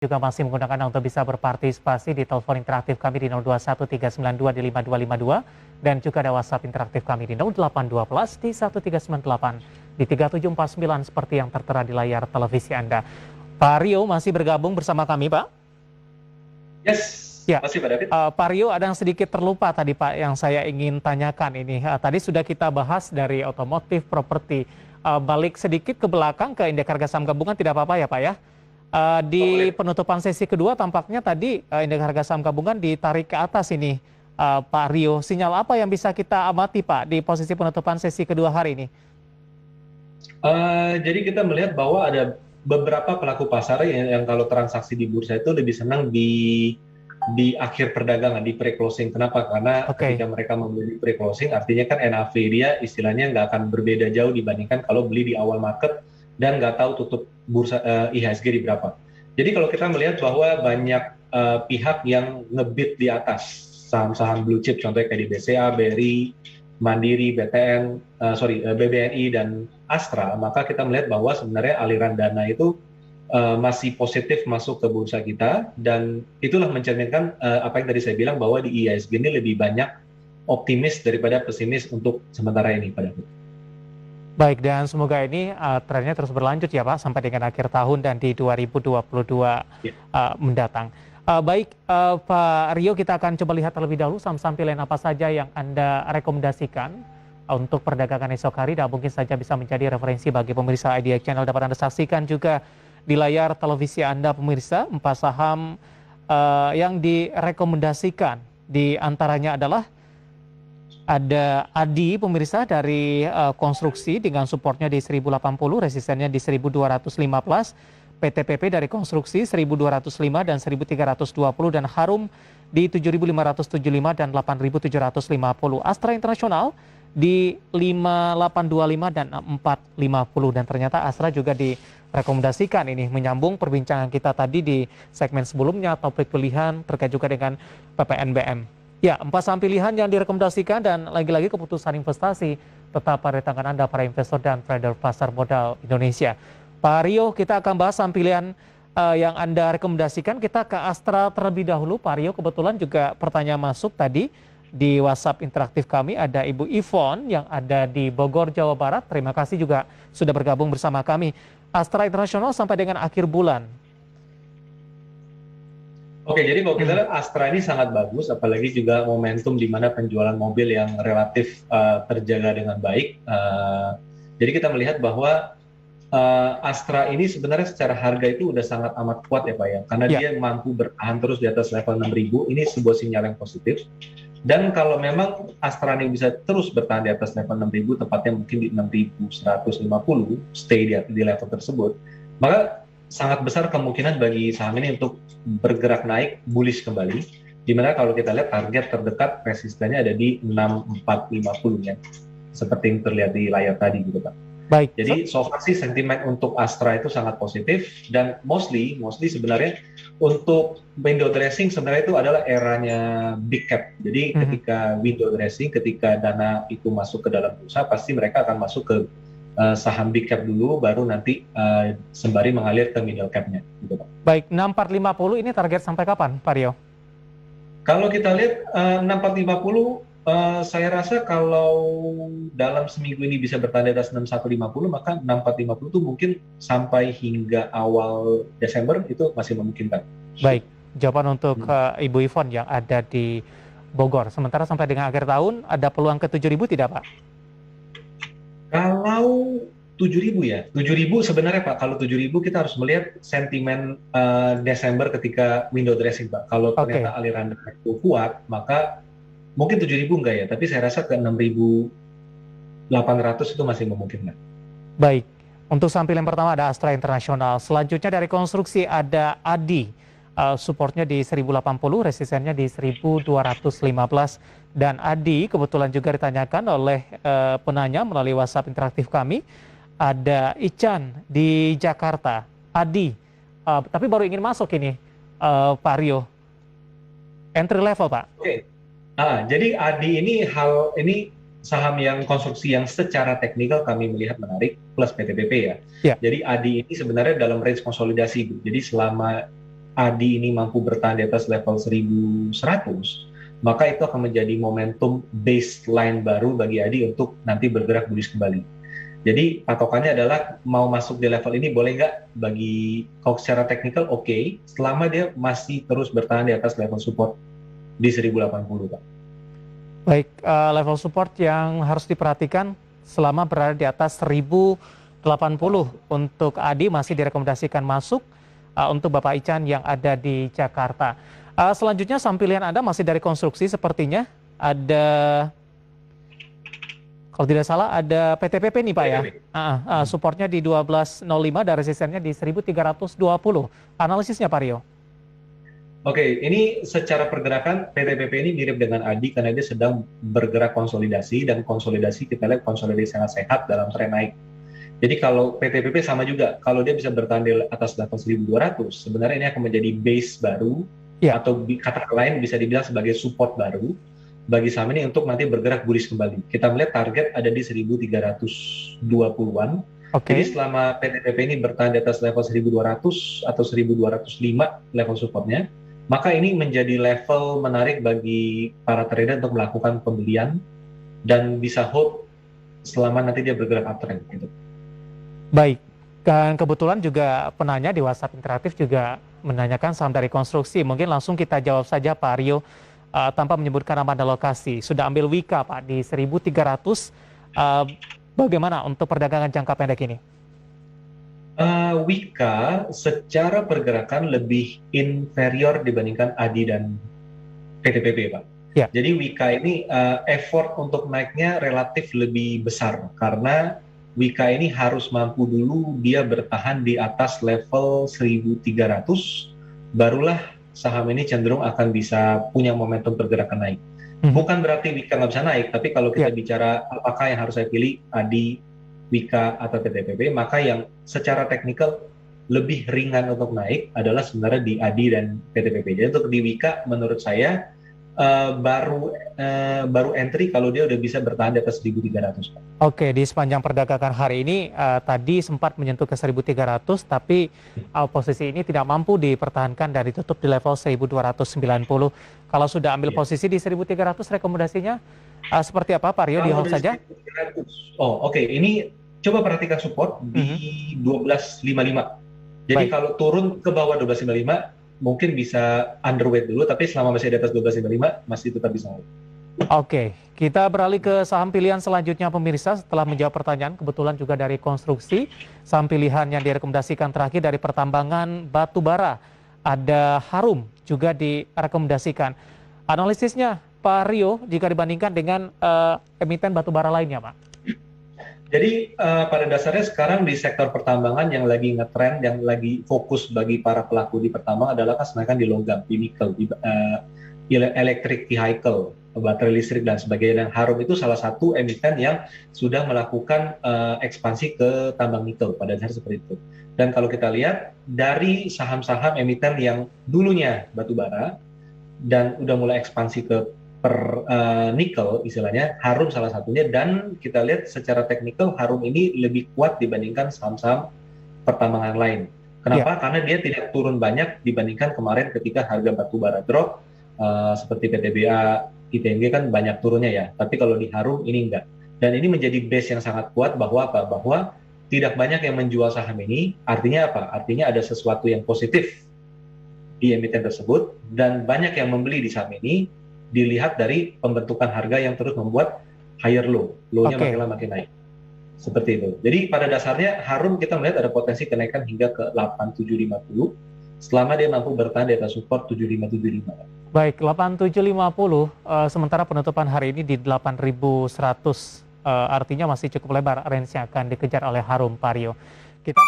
juga masih menggunakan untuk bisa berpartisipasi di telepon interaktif kami di 021392 dan juga ada WhatsApp interaktif kami di 0812 di 1398 di 3749 seperti yang tertera di layar televisi Anda. Pak Rio masih bergabung bersama kami, Pak? Yes, Ya, masih Pak David. Pak Rio, ada yang sedikit terlupa tadi Pak yang saya ingin tanyakan ini. Tadi sudah kita bahas dari otomotif, properti. Balik sedikit ke belakang ke indeks harga saham gabungan tidak apa-apa ya Pak ya? Oh, Di boleh. penutupan sesi kedua tampaknya tadi indeks harga saham gabungan ditarik ke atas ini, Pak Rio. Sinyal apa yang bisa kita amati Pak di posisi penutupan sesi kedua hari ini? Jadi kita melihat bahwa ada beberapa pelaku pasar yang kalau transaksi di bursa itu lebih senang di akhir perdagangan, di pre-closing. Kenapa? Karena Oke, ketika mereka membeli pre-closing, artinya kan NAV dia istilahnya nggak akan berbeda jauh dibandingkan kalau beli di awal market dan nggak tahu tutup bursa IHSG di berapa. Jadi kalau kita melihat bahwa banyak pihak yang ngebid di atas saham-saham blue chip, contohnya kayak di BCA, BRI, Mandiri, BBNI dan Astra, maka kita melihat bahwa sebenarnya aliran dana itu masih positif masuk ke bursa kita, dan itulah mencerminkan apa yang tadi saya bilang bahwa di IISG ini lebih banyak optimis daripada pesimis untuk sementara ini, Pak David. baik, dan semoga ini trennya terus berlanjut ya Pak sampai dengan akhir tahun dan di 2022 Ya. mendatang. Baik, Pak Rio, kita akan coba lihat terlebih dahulu saham-saham pilihan apa saja yang Anda rekomendasikan untuk perdagangan esok hari, dan mungkin saja bisa menjadi referensi bagi pemirsa IDX Channel. Dapat Anda saksikan juga di layar televisi Anda pemirsa, 4 saham yang direkomendasikan. Di antaranya adalah ada ADI pemirsa dari konstruksi dengan supportnya di 1080, resistennya di 1215, PTPP dari konstruksi 1205 dan 1320, dan Harum di 7575 dan 8750. Astra Internasional di 5825 dan 450, dan ternyata Astra juga direkomendasikan ini menyambung perbincangan kita tadi di segmen sebelumnya, topik pilihan terkait juga dengan PPNBM. Ya, 4 saham pilihan yang direkomendasikan, dan lagi-lagi keputusan investasi tetap pada tangan Anda para investor dan trader pasar modal Indonesia. Pak Rio, kita akan bahas saham pilihan yang Anda rekomendasikan. Kita ke Astra terlebih dahulu. Pak Rio, kebetulan juga pertanyaan masuk tadi di WhatsApp interaktif kami. Ada Ibu Ivon yang ada di Bogor, Jawa Barat. Terima kasih juga sudah bergabung bersama kami. Astra Internasional sampai dengan akhir bulan. Oke, jadi kalau kita lihat Astra ini sangat bagus, apalagi juga momentum di mana penjualan mobil yang relatif terjaga dengan baik. Jadi kita melihat bahwa Astra ini sebenarnya secara harga itu udah sangat amat kuat ya Pak ya, karena Ya, dia mampu bertahan terus di atas level 6.000, ini sebuah sinyal yang positif. Dan kalau memang Astra ini bisa terus bertahan di atas level 6.000, tepatnya mungkin di 6.150, stay di level tersebut, maka sangat besar kemungkinan bagi saham ini untuk bergerak naik bullish kembali, dimana kalau kita lihat target terdekat resistennya ada di 6450 ya, seperti yang terlihat di layar tadi gitu Pak. baik. Jadi so far sih sentimen untuk Astra itu sangat positif, dan mostly sebenarnya untuk window dressing sebenarnya itu adalah eranya big cap. Jadi ketika window dressing, ketika dana itu masuk ke dalam bursa, pasti mereka akan masuk ke saham big cap dulu, baru nanti sembari mengalir ke middle cap-nya. Gitu, Pak. Baik, 6450 ini target sampai kapan, Pak Rio? Kalau kita lihat 6450, saya rasa kalau dalam seminggu ini bisa bertahan di atas 6150, maka 6450 itu mungkin sampai hingga awal Desember itu masih memungkinkan. Baik, jawaban untuk Ibu Ivon yang ada di Bogor. Sementara sampai dengan akhir tahun ada peluang ke 7.000 tidak Pak? Kalau 7.000 ya, 7.000 sebenarnya Pak, kalau 7.000 kita harus melihat sentimen Desember ketika window dressing Pak. Kalau ternyata aliran dana itu kuat, maka mungkin 7.000 enggak ya, tapi saya rasa ke 6.800 itu masih memungkinkan. Baik, untuk saham pilihan pertama ada Astra Internasional. Selanjutnya dari konstruksi ada ADI. Supportnya di 1080, resistennya di 1215. Dan ADI kebetulan juga ditanyakan oleh penanya melalui WhatsApp interaktif kami. Ada Ican di Jakarta. ADI, tapi baru ingin masuk ini, Pak Rio. Entry level, Pak. Oke. Jadi ADI ini saham yang konstruksi yang secara teknikal kami melihat menarik, plus PTPP ya. Ya. Jadi ADI ini sebenarnya dalam range konsolidasi, Bu. Jadi selama ADI ini mampu bertahan di atas level 1100, maka itu akan menjadi momentum baseline baru bagi ADI untuk nanti bergerak bullish kembali. Jadi patokannya adalah mau masuk di level ini boleh nggak, bagi kalau secara teknikal oke, selama dia masih terus bertahan di atas level support di 1080, Pak. Baik, level support yang harus diperhatikan selama berada di atas 1080 untuk Adi masih direkomendasikan masuk untuk Bapak Ican yang ada di Jakarta. Selanjutnya saham pilihan Anda masih dari konstruksi sepertinya. Ada, kalau tidak salah ada PTPP nih Pak ya. Supportnya di 1205 dan resistennya di 1320. Analisisnya Pak Rio. Oke, ini secara pergerakan PTPP ini mirip dengan ADI karena dia sedang bergerak konsolidasi, dan konsolidasi kita lihat konsolidasi sangat sehat dalam tren naik. Jadi kalau PTPP sama juga, kalau dia bisa bertahan di atas level 1200, sebenarnya ini akan menjadi base baru, atau kata lain bisa dibilang sebagai support baru bagi saham ini untuk nanti bergerak bullish kembali. Kita melihat target ada di 1320-an. Jadi selama PTPP ini bertahan di atas level 1200 atau 1205 level supportnya, maka ini menjadi level menarik bagi para trader untuk melakukan pembelian dan bisa hold selama nanti dia bergerak uptrend gitu. Baik, dan kebetulan juga penanya di WhatsApp interaktif juga menanyakan saham dari konstruksi. Mungkin langsung kita jawab saja Pak Rio tanpa menyebutkan nama dan lokasi. Sudah ambil Wika Pak di 1300. Bagaimana untuk perdagangan jangka pendek ini? Wika secara pergerakan lebih inferior dibandingkan ADI dan PTPP, Pak. Jadi Wika ini effort untuk naiknya relatif lebih besar karena Wika ini harus mampu dulu dia bertahan di atas level 1300, barulah saham ini cenderung akan bisa punya momentum pergerakan naik. Bukan berarti Wika nggak bisa naik, tapi kalau kita bicara apakah yang harus saya pilih, ADI, Wika atau PTPP, maka yang secara teknikal lebih ringan untuk naik adalah sebenarnya di ADI dan PTPP. Jadi untuk di Wika menurut saya baru entry kalau dia udah bisa bertahan di atas 1300. Oke, di sepanjang perdagangan hari ini tadi sempat menyentuh ke 1300, tapi posisi ini tidak mampu dipertahankan dan ditutup di level 1290. Kalau sudah ambil posisi di 1300, rekomendasinya seperti apa Pak Rio? Di hold saja? Oke. Ini coba perhatikan support di 1255. Jadi kalau turun ke bawah 1255 mungkin bisa underweight dulu, tapi selama masih di atas 1255 masih tetap bisa. Oke, kita beralih ke saham pilihan selanjutnya pemirsa. Setelah menjawab pertanyaan, kebetulan juga dari konstruksi, saham pilihan yang direkomendasikan terakhir dari pertambangan batu bara, ada Harum juga direkomendasikan. Analisisnya Pak Rio jika dibandingkan dengan emiten batu bara lainnya Pak? Jadi pada dasarnya sekarang di sektor pertambangan yang lagi ngetrend, yang lagi fokus bagi para pelaku di pertambangan adalah kenaikan di logam, di nikel, di electric vehicle, baterai listrik dan sebagainya. Dan Harum itu salah satu emiten yang sudah melakukan ekspansi ke tambang nikel pada dasarnya seperti itu. Dan kalau kita lihat dari saham-saham emiten yang dulunya batu bara dan udah mulai ekspansi ke nikel istilahnya, Harum salah satunya, dan kita lihat secara teknikal Harum ini lebih kuat dibandingkan saham-saham pertambangan lain. Kenapa? Karena dia tidak turun banyak dibandingkan kemarin ketika harga batu bara drop, seperti PTBA, ITNG kan banyak turunnya ya, tapi kalau di Harum ini enggak. Dan ini menjadi base yang sangat kuat bahwa apa? Bahwa tidak banyak yang menjual saham ini, artinya apa? Artinya ada sesuatu yang positif di emiten tersebut, dan banyak yang membeli di saham ini dilihat dari pembentukan harga yang terus membuat higher low, low-nya makin lama makin naik. Seperti itu. Jadi pada dasarnya Harum kita melihat ada potensi kenaikan hingga ke 8750 selama dia mampu bertahan di atas support 7575. Baik, 8750 sementara penutupan hari ini di 8100, artinya masih cukup lebar range yang akan dikejar oleh Harum Pak Rio. Kita